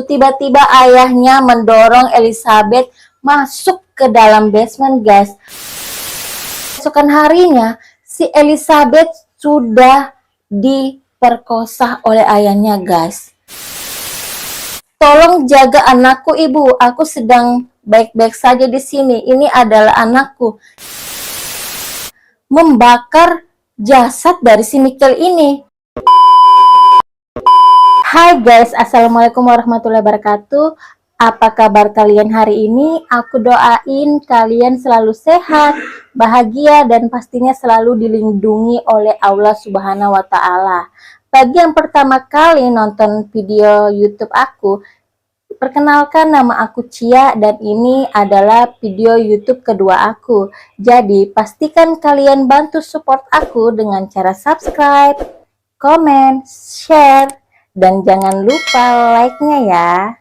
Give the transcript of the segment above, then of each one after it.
Tiba-tiba ayahnya mendorong Elizabeth masuk ke dalam basement, guys. Keesokan harinya, si Elizabeth sudah diperkosa oleh ayahnya, guys. Tolong jaga anakku, Ibu. Aku sedang baik-baik saja di sini. Ini adalah anakku. Membakar jasad dari si Michael ini. Hai guys, assalamualaikum warahmatullahi wabarakatuh. Apa kabar kalian hari ini? Aku doain kalian selalu sehat, bahagia, dan pastinya selalu dilindungi oleh Allah Subhanahu wa Ta'ala. Bagi yang pertama kali nonton video YouTube aku, perkenalkan, nama aku Cia dan ini adalah video YouTube kedua aku. Jadi pastikan kalian bantu support aku dengan cara subscribe, komen, share, dan jangan lupa like-nya ya.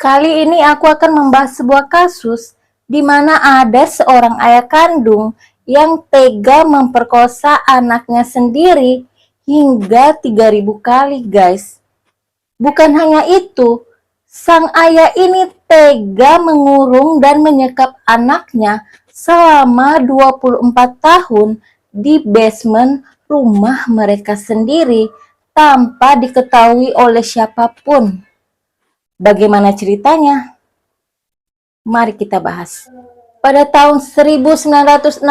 Kali ini aku akan membahas sebuah kasus di mana ada seorang ayah kandung yang tega memperkosa anaknya sendiri hingga 3000 kali, guys. Bukan hanya itu, sang ayah ini tega mengurung dan menyekap anaknya selama 24 tahun di basement rumah mereka sendiri tanpa diketahui oleh siapapun. Bagaimana ceritanya? Mari kita bahas. Pada tahun 1966,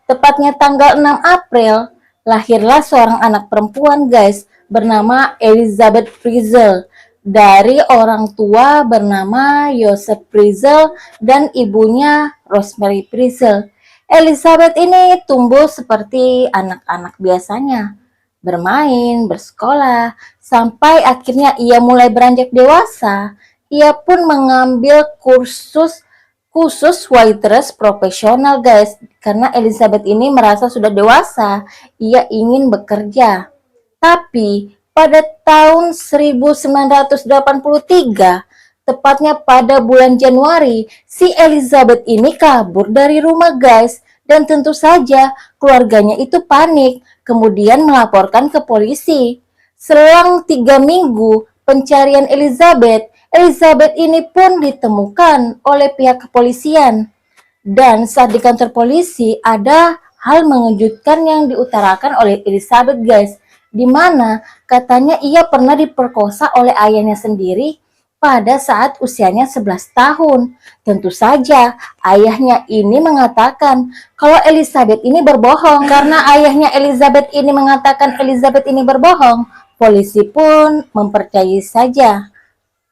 tepatnya tanggal 6 April, lahirlah seorang anak perempuan, guys, bernama Elizabeth Frizzell dari orang tua bernama Joseph Frizzell dan ibunya Rosemary Frizzell. Elizabeth ini tumbuh seperti anak-anak biasanya, bermain, bersekolah, sampai akhirnya ia mulai beranjak dewasa. Ia pun mengambil kursus khusus waitress profesional, guys, karena Elizabeth ini merasa sudah dewasa, ia ingin bekerja. Tapi pada tahun 1983, tepatnya pada bulan Januari, si Elizabeth ini kabur dari rumah, guys, dan tentu saja keluarganya itu panik, kemudian melaporkan ke polisi. Selang 3 minggu pencarian Elizabeth ini pun ditemukan oleh pihak kepolisian. Dan saat di kantor polisi ada hal mengejutkan yang diutarakan oleh Elizabeth, guys, di mana katanya ia pernah diperkosa oleh ayahnya sendiri pada saat usianya 11 tahun. Tentu saja ayahnya ini mengatakan kalau Elizabeth ini berbohong. Karena ayahnya Elizabeth ini mengatakan Elizabeth ini berbohong, polisi pun mempercayai saja.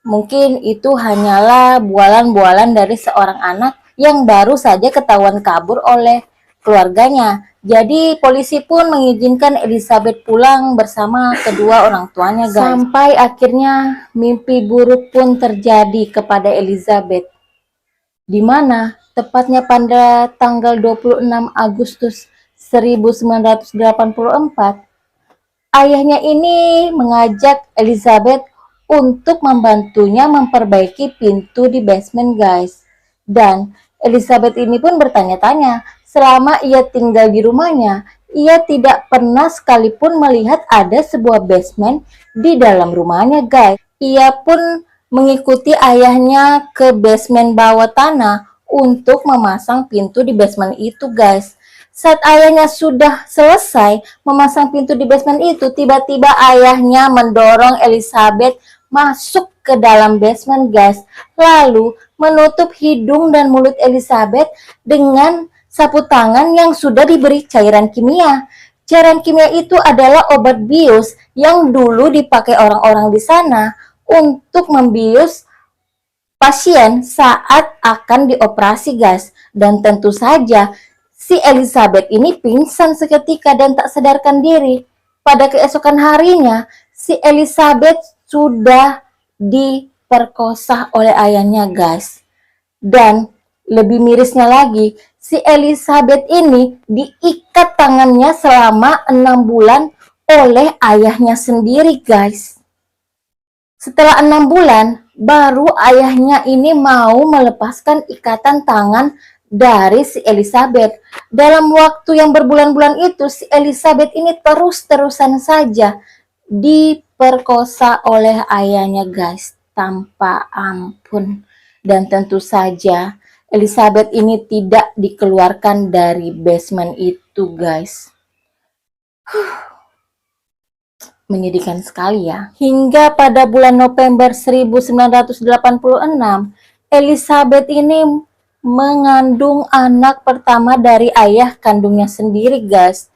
Mungkin itu hanyalah bualan-bualan dari seorang anak yang baru saja ketahuan kabur oleh keluarganya. Jadi polisi pun mengizinkan Elizabeth pulang bersama kedua orang tuanya, guys. Sampai akhirnya mimpi buruk pun terjadi kepada Elizabeth, di mana tepatnya pada tanggal 26 Agustus 1984, ayahnya ini mengajak Elizabeth untuk membantunya memperbaiki pintu di basement, guys. Dan Elizabeth ini pun bertanya-tanya, selama ia tinggal di rumahnya, ia tidak pernah sekalipun melihat ada sebuah basement di dalam rumahnya, guys. Ia pun mengikuti ayahnya ke basement bawah tanah untuk memasang pintu di basement itu, guys. Saat ayahnya sudah selesai memasang pintu di basement itu, tiba-tiba ayahnya mendorong Elizabeth masuk ke dalam basement, guys. Lalu menutup hidung dan mulut Elizabeth dengan sapu tangan yang sudah diberi cairan kimia. Cairan kimia itu adalah obat bius yang dulu dipakai orang-orang di sana untuk membius pasien saat akan dioperasi, guys. Dan tentu saja si Elizabeth ini pingsan seketika dan tak sadarkan diri. Pada keesokan harinya, si Elizabeth sudah diperkosa oleh ayahnya, guys. Dan lebih mirisnya lagi, si Elizabeth ini diikat tangannya selama 6 bulan oleh ayahnya sendiri, guys. Setelah 6 bulan, baru ayahnya ini mau melepaskan ikatan tangan dari si Elizabeth. Dalam waktu yang berbulan-bulan itu, si Elizabeth ini terus-terusan saja diperkosa oleh ayahnya guys, tanpa ampun. Dan tentu saja Elizabeth ini tidak dikeluarkan dari basement itu guys. Menyedihkan sekali ya. Hingga pada bulan November 1986, Elizabeth ini mengandung anak pertama dari ayah kandungnya sendiri guys.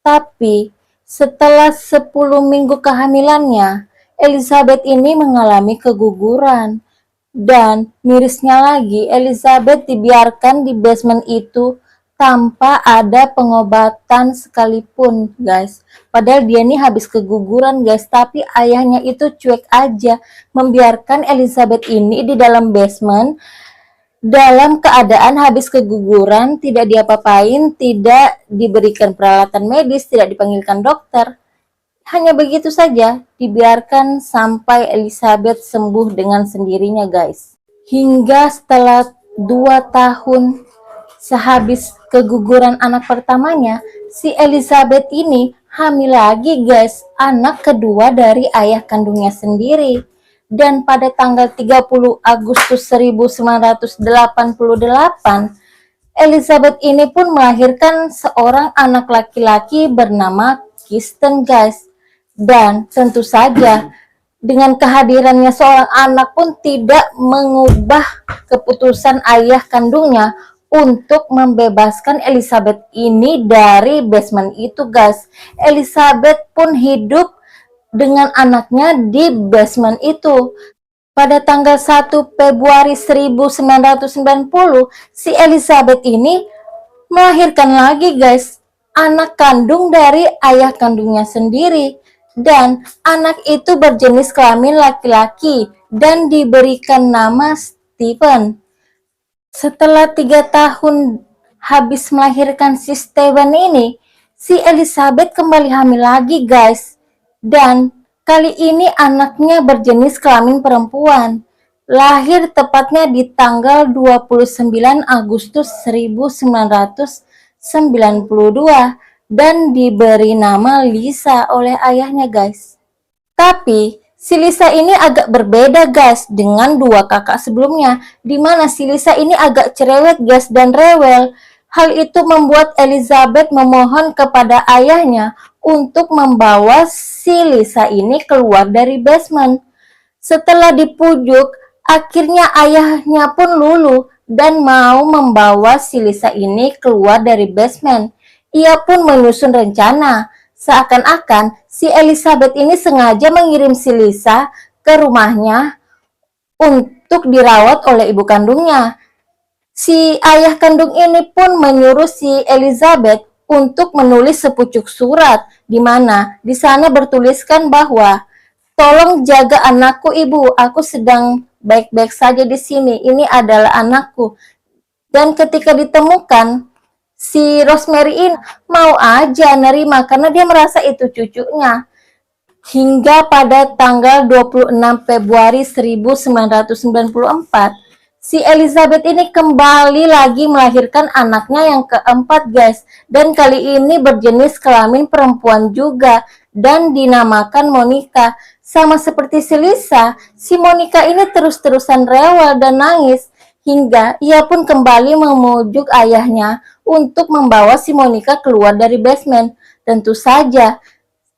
Tapi setelah 10 minggu kehamilannya, Elizabeth ini mengalami keguguran. Dan mirisnya lagi, Elizabeth dibiarkan di basement itu tanpa ada pengobatan sekalipun guys. Padahal dia ini habis keguguran guys, tapi ayahnya itu cuek aja membiarkan Elizabeth ini di dalam basement dalam keadaan habis keguguran, tidak diapa-apain, tidak diberikan peralatan medis, tidak dipanggilkan dokter. Hanya begitu saja, dibiarkan sampai Elizabeth sembuh dengan sendirinya guys. Hingga setelah 2 tahun sehabis keguguran anak pertamanya, si Elizabeth ini hamil lagi guys, anak kedua dari ayah kandungnya sendiri. Dan pada tanggal 30 Agustus 1988, Elizabeth ini pun melahirkan seorang anak laki-laki bernama Kristen guys. Dan tentu saja dengan kehadirannya seorang anak pun tidak mengubah keputusan ayah kandungnya untuk membebaskan Elizabeth ini dari basement itu guys. Elizabeth pun hidup dengan anaknya di basement itu. Pada tanggal 1 Februari 1990, si Elizabeth ini melahirkan lagi guys, anak kandung dari ayah kandungnya sendiri. Dan anak itu berjenis kelamin laki-laki dan diberikan nama Stephen. Setelah 3 tahun habis melahirkan si Stephen ini, si Elizabeth kembali hamil lagi guys. Dan kali ini anaknya berjenis kelamin perempuan. Lahir tepatnya di tanggal 29 Agustus 1992 dan diberi nama Lisa oleh ayahnya guys. Tapi si Lisa ini agak berbeda guys dengan 2 kakak sebelumnya, dimana si Lisa ini agak cerewet guys dan rewel. Hal itu membuat Elizabeth memohon kepada ayahnya untuk membawa si Lisa ini keluar dari basement. Setelah dipujuk, akhirnya ayahnya pun luluh dan mau membawa si Lisa ini keluar dari basement. Ia pun menyusun rencana, seakan-akan si Elizabeth ini sengaja mengirim si Lisa ke rumahnya untuk dirawat oleh ibu kandungnya. Si ayah kandung ini pun menyuruh si Elizabeth untuk menulis sepucuk surat, di mana di sana bertuliskan bahwa tolong jaga anakku ibu, aku sedang baik-baik saja di sini, ini adalah anakku. Dan ketika ditemukan, si Rosemary ini mau aja nerima karena dia merasa itu cucunya. Hingga pada tanggal 26 Februari 1994, si Elizabeth ini kembali lagi melahirkan anaknya yang keempat guys. Dan kali ini berjenis kelamin perempuan juga dan dinamakan Monica. Sama seperti si Lisa, si Monica ini terus-terusan rewel dan nangis. Hingga ia pun kembali memujuk ayahnya untuk membawa si Monica keluar dari basement. Tentu saja,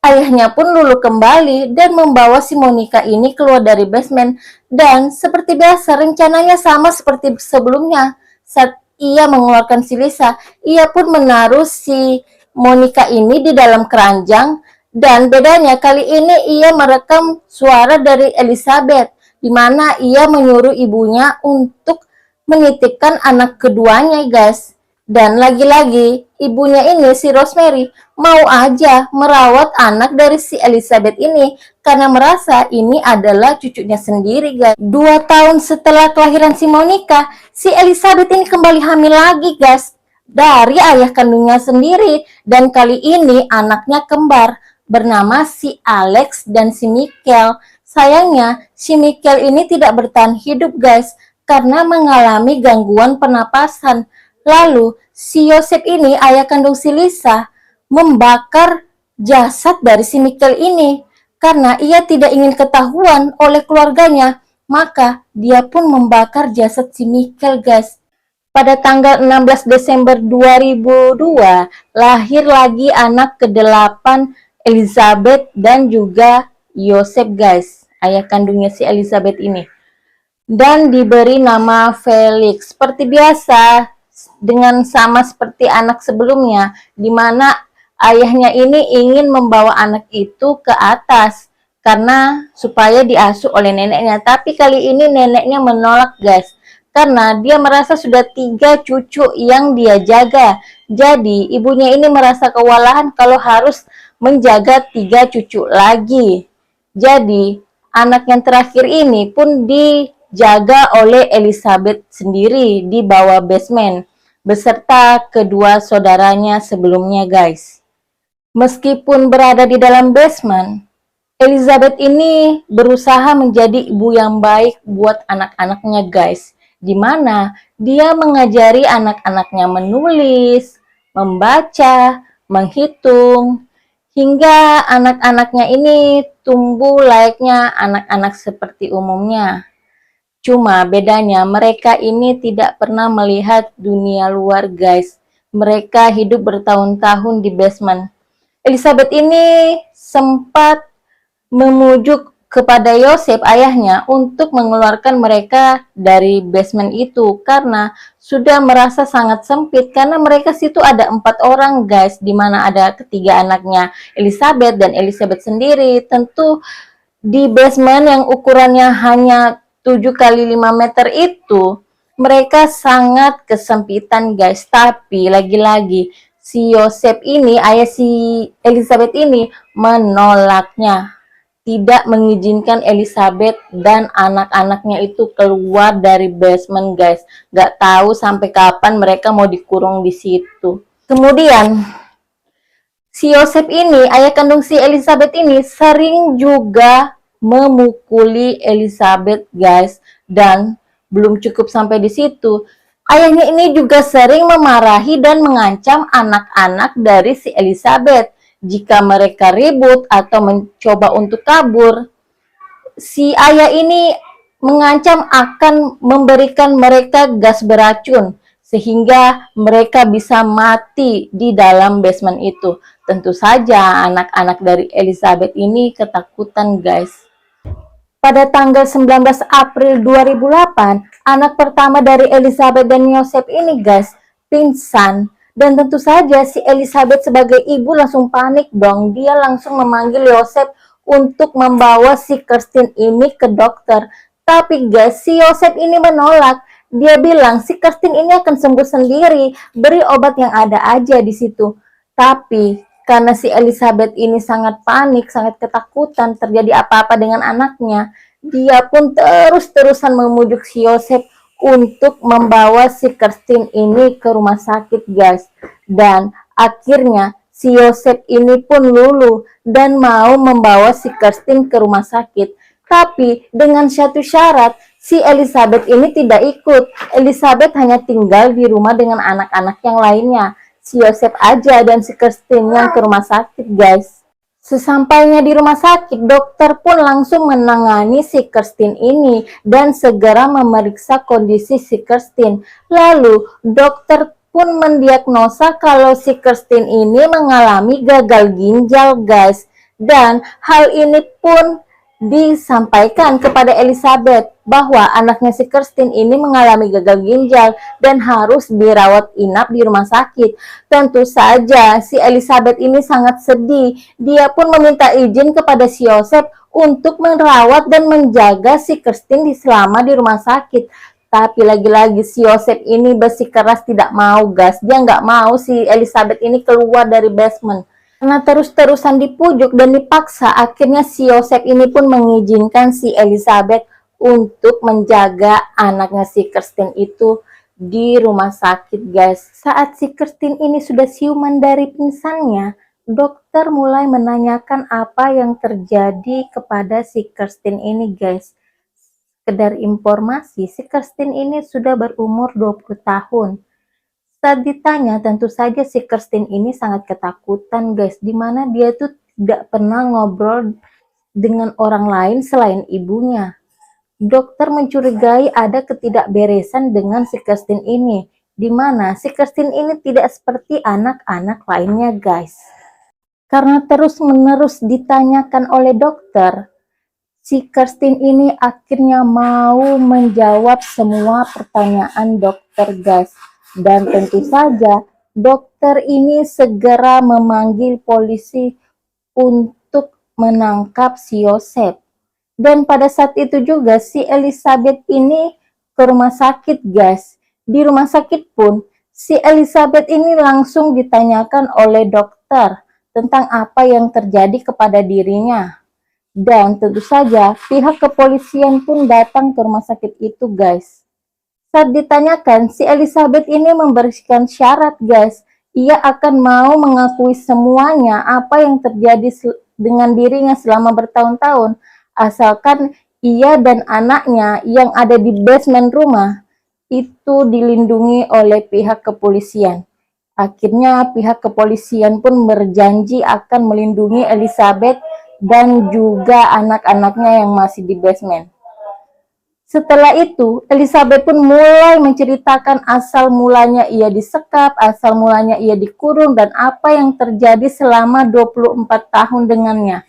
ayahnya pun luluh kembali dan membawa si Monica ini keluar dari basement. Dan seperti biasa, rencananya sama seperti sebelumnya. Saat ia mengeluarkan si Lisa, ia pun menaruh si Monica ini di dalam keranjang. Dan bedanya kali ini ia merekam suara dari Elizabeth, di mana ia menyuruh ibunya untuk menitipkan anak keduanya guys. Dan lagi-lagi ibunya ini si Rosemary mau aja merawat anak dari si Elizabeth ini karena merasa ini adalah cucunya sendiri guys. 2 tahun setelah kelahiran si Monica, si Elizabeth ini kembali hamil lagi guys dari ayah kandungnya sendiri. Dan kali ini anaknya kembar bernama si Alex dan si Michael. Sayangnya, si Michael ini tidak bertahan hidup guys, karena mengalami gangguan pernapasan. Lalu, si Yosef ini, ayah kandung si Lisa, membakar jasad dari si Michael ini. Karena ia tidak ingin ketahuan oleh keluarganya, maka dia pun membakar jasad si Michael guys. Pada tanggal 16 Desember 2002, lahir lagi anak ke-8 Elizabeth dan juga Yosef guys, ayah kandungnya si Elizabeth ini. Dan diberi nama Felix. Seperti biasa, dengan sama seperti anak sebelumnya, di mana ayahnya ini ingin membawa anak itu ke atas karena supaya diasuh oleh neneknya. Tapi kali ini neneknya menolak guys, karena dia merasa sudah 3 cucu yang dia jaga. Jadi ibunya ini merasa kewalahan kalau harus menjaga 3 cucu lagi. Jadi anak yang terakhir ini pun dijaga oleh Elizabeth sendiri di bawah basement beserta kedua saudaranya sebelumnya guys. Meskipun berada di dalam basement, Elizabeth ini berusaha menjadi ibu yang baik buat anak-anaknya guys, di mana dia mengajari anak-anaknya menulis, membaca, menghitung, hingga anak-anaknya ini tumbuh layaknya anak-anak seperti umumnya. Cuma bedanya mereka ini tidak pernah melihat dunia luar guys. Mereka hidup bertahun-tahun di basement. Elizabeth ini sempat memujuk kepada Yosef ayahnya untuk mengeluarkan mereka dari basement itu karena sudah merasa sangat sempit, karena mereka situ ada 4 orang guys, di mana ada ketiga anaknya Elizabeth dan Elizabeth sendiri. Tentu di basement yang ukurannya hanya 7 kali 5 meter itu mereka sangat kesempitan guys. Tapi lagi-lagi si Yosef ini, ayah si Elizabeth ini, menolaknya, tidak mengizinkan Elizabeth dan anak-anaknya itu keluar dari basement guys. Gak tahu sampai kapan mereka mau dikurung di situ. Kemudian si Yosef ini, ayah kandung si Elizabeth ini, sering juga memukuli Elizabeth guys. Dan belum cukup sampai di situ, ayahnya ini juga sering memarahi dan mengancam anak-anak dari si Elizabeth. Jika mereka ribut atau mencoba untuk kabur, si ayah ini mengancam akan memberikan mereka gas beracun sehingga mereka bisa mati di dalam basement itu. Tentu saja anak-anak dari Elizabeth ini ketakutan guys. Pada tanggal 19 April 2008, anak pertama dari Elizabeth dan Yosef ini guys, pingsan. Dan tentu saja si Elizabeth sebagai ibu langsung panik dong. Dia langsung memanggil Yosef untuk membawa si Kirsten ini ke dokter. Tapi guys, si Yosef ini menolak. Dia bilang si Kirsten ini akan sembuh sendiri, beri obat yang ada aja di situ. Tapi karena si Elizabeth ini sangat panik, sangat ketakutan terjadi apa-apa dengan anaknya, dia pun terus-terusan memujuk si Yosef untuk membawa si Kirsten ini ke rumah sakit guys. Dan akhirnya si Yosef ini pun luluh dan mau membawa si Kirsten ke rumah sakit. Tapi dengan satu syarat, si Elizabeth ini tidak ikut. Elizabeth hanya tinggal di rumah dengan anak-anak yang lainnya. Si Yosef aja dan si Kirsten yang ke rumah sakit guys. Sesampainya di rumah sakit, dokter pun langsung menangani si Kirsten ini dan segera memeriksa kondisi si Kirsten. Lalu dokter pun mendiagnosa kalau si Kirsten ini mengalami gagal ginjal guys. Dan hal ini pun disampaikan kepada Elizabeth bahwa anaknya si Kirsten ini mengalami gagal ginjal dan harus dirawat inap di rumah sakit. Tentu saja si Elizabeth ini sangat sedih. Dia pun meminta izin kepada si Yosef untuk merawat dan menjaga si Kirsten selama di rumah sakit. Tapi lagi-lagi si Yosef ini bersikeras tidak mau guys. Dia nggak mau si Elizabeth ini keluar dari basement. Karena terus-terusan dipujuk dan dipaksa, akhirnya si Yosef ini pun mengizinkan si Elizabeth untuk menjaga anaknya si Kirsten itu di rumah sakit guys. Saat si Kirsten ini sudah siuman dari pingsannya, dokter mulai menanyakan apa yang terjadi kepada si Kirsten ini, guys. Sekedar informasi, si Kirsten ini sudah berumur 20 tahun. Saat ditanya, tentu saja si Kirsten ini sangat ketakutan, guys, dimana dia tuh tidak pernah ngobrol dengan orang lain selain ibunya. Dokter mencurigai ada ketidakberesan dengan si Kirsten ini, di mana si Kirsten ini tidak seperti anak-anak lainnya, guys. Karena terus-menerus ditanyakan oleh dokter, si Kirsten ini akhirnya mau menjawab semua pertanyaan dokter, guys. Dan tentu saja dokter ini segera memanggil polisi untuk menangkap si Yosef. Dan pada saat itu juga si Elizabeth ini ke rumah sakit, guys. Di rumah sakit pun si Elizabeth ini langsung ditanyakan oleh dokter tentang apa yang terjadi kepada dirinya. Dan tentu saja pihak kepolisian pun datang ke rumah sakit itu, guys. Saat ditanyakan, si Elizabeth ini memberikan syarat, guys. Ia akan mau mengakui semuanya apa yang terjadi dengan dirinya selama bertahun-tahun, asalkan ia dan anaknya yang ada di basement rumah itu dilindungi oleh pihak kepolisian. Akhirnya pihak kepolisian pun berjanji akan melindungi Elizabeth dan juga anak-anaknya yang masih di basement. Setelah itu, Elizabeth pun mulai menceritakan asal mulanya ia disekap, asal mulanya ia dikurung, dan apa yang terjadi selama 24 tahun dengannya.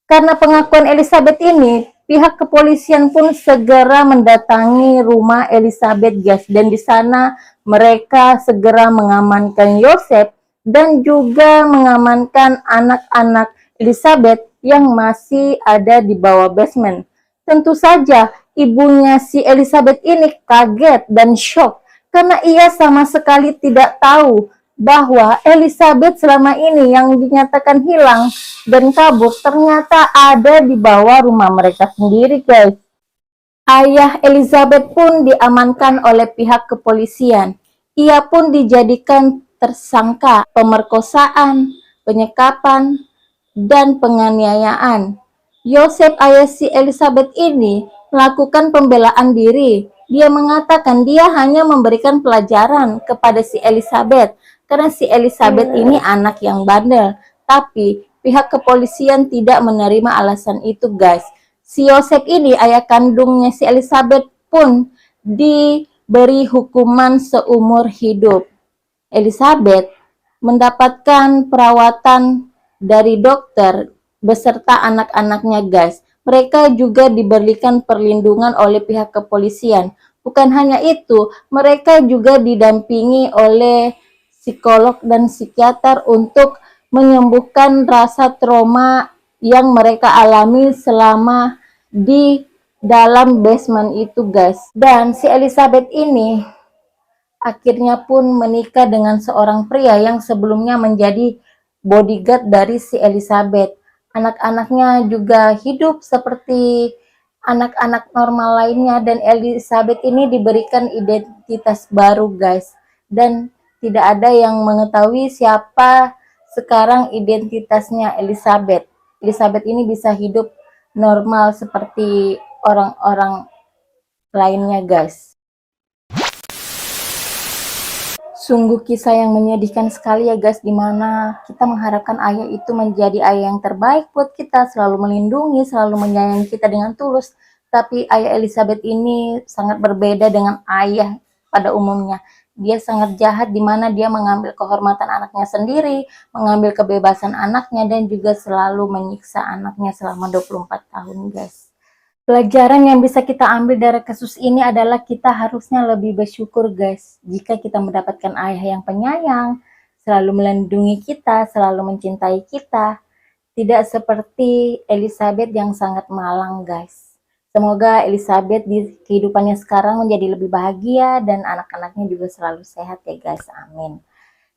Karena pengakuan Elizabeth ini, pihak kepolisian pun segera mendatangi rumah Elizabeth, guys. Dan di sana mereka segera mengamankan Yosef dan juga mengamankan anak-anak Elizabeth yang masih ada di bawah basement. Tentu saja ibunya si Elizabeth ini kaget dan shock karena ia sama sekali tidak tahu bahwa Elizabeth selama ini yang dinyatakan hilang dan kabur ternyata ada di bawah rumah mereka sendiri, guys. Ayah Elizabeth pun diamankan oleh pihak kepolisian. Ia pun dijadikan tersangka pemerkosaan, penyekapan, dan penganiayaan. Yosef, ayah si Elizabeth ini melakukan pembelaan diri. Dia mengatakan dia hanya memberikan pelajaran kepada si Elizabeth karena si Elizabeth ini anak yang bandel. Tapi pihak kepolisian tidak menerima alasan itu, guys. Si Yosef ini, ayah kandungnya si Elizabeth, pun diberi hukuman seumur hidup. Elizabeth mendapatkan perawatan dari dokter beserta anak-anaknya, guys. Mereka juga diberikan perlindungan oleh pihak kepolisian. Bukan hanya itu, mereka juga didampingi oleh psikolog dan psikiater untuk menyembuhkan rasa trauma yang mereka alami selama di dalam basement itu, guys. Dan si Elizabeth ini akhirnya pun menikah dengan seorang pria yang sebelumnya menjadi bodyguard dari si Elizabeth. Anak-anaknya juga hidup seperti anak-anak normal lainnya dan Elizabeth ini diberikan identitas baru, guys. Dan tidak ada yang mengetahui siapa sekarang identitasnya Elizabeth. Elizabeth ini bisa hidup normal seperti orang-orang lainnya, guys. Sungguh kisah yang menyedihkan sekali ya, guys, dimana kita mengharapkan ayah itu menjadi ayah yang terbaik buat kita, selalu melindungi, selalu menyayangi kita dengan tulus. Tapi ayah Elizabeth ini sangat berbeda dengan ayah pada umumnya. Dia sangat jahat dimana dia mengambil kehormatan anaknya sendiri, mengambil kebebasan anaknya, dan juga selalu menyiksa anaknya selama 24 tahun, guys. Pelajaran yang bisa kita ambil dari kasus ini adalah kita harusnya lebih bersyukur, guys. Jika kita mendapatkan ayah yang penyayang, selalu melindungi kita, selalu mencintai kita. Tidak seperti Elizabeth yang sangat malang, guys. Semoga Elizabeth di kehidupannya sekarang menjadi lebih bahagia dan anak-anaknya juga selalu sehat ya, guys. Amin.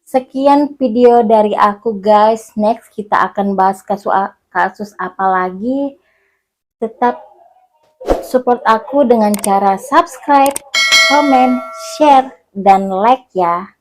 Sekian video dari aku, guys. Next kita akan bahas kasus apa lagi. Tetap support aku dengan cara subscribe, comment, share, dan like ya.